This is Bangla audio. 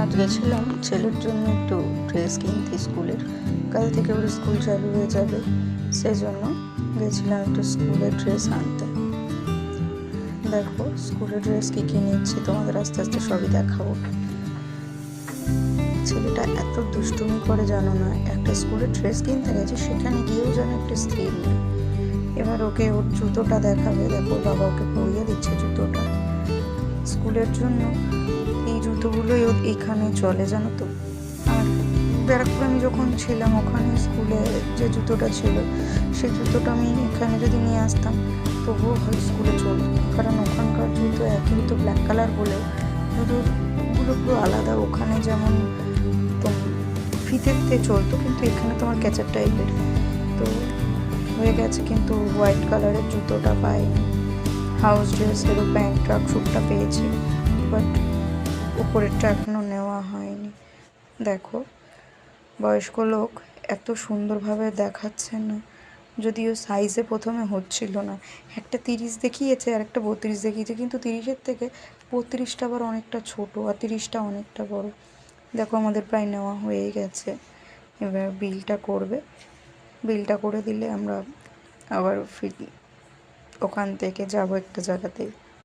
আজ গেছিলাম ছেলের জন্য একটু ড্রেস কিনতে স্কুলের। কাল থেকে ওর স্কুল চালু হয়ে যাবে, সেজন্য গেছিলাম একটু স্কুলের ড্রেস আনতে। দেখো স্কুলের ড্রেস কী কী নিচ্ছি, তোমাদের আস্তে আস্তে সবই দেখাবো। ছেলেটা এত দুষ্টুমি করে জানো না, একটা স্কুলের ড্রেস কিনতে গেছে, সেখানে গিয়েও যেন একটা স্থির নেই। এবার ওকে ওর জুতোটা দেখাবে, দেখো বাবা ওকে পরিয়ে দিচ্ছে জুতোটা স্কুলের জন্য। এই জুতোগুলোই ও এখানে চলে জানো তো। আর ব্যারাকপুরে আমি যখন ছিলাম ওখানে স্কুলে যে জুতোটা ছিল, সেই জুতোটা আমি এখানে যদি নিয়ে আসতাম তবুও হয় স্কুলে চলত, কারণ ওখানকার জুতো একই তো ব্ল্যাক কালার বলে জুতোগুলো পুরো আলাদা। ওখানে যেমন ফিতেতে চলতো, কিন্তু এখানে তোমার ক্যাচার টাইপের তো হয়ে গেছে, কিন্তু হোয়াইট কালারের জুতোটা পাইনি। হাউস ড্রেসেরও প্যান্ট ট্রাক স্যুটটা পেয়েছি, বাট উপরেরটা এখনও নেওয়া হয়নি। দেখো বয়স্ক লোক এত সুন্দরভাবে দেখাচ্ছে না, যদিও সাইজে প্রথমে হচ্ছিল না। একটা 30 দেখিয়েছে আর একটা 32 দেখিয়েছে, কিন্তু 30-এর থেকে 32টা আবার অনেকটা ছোট আর 30টা অনেকটা বড়। দেখো আমাদের প্রায় নেওয়া হয়ে গেছে, এবার বিলটা করবে। বিলটা করে দিলে আমরা আবার ওখান থেকে যাবো একটা জায়গাতে।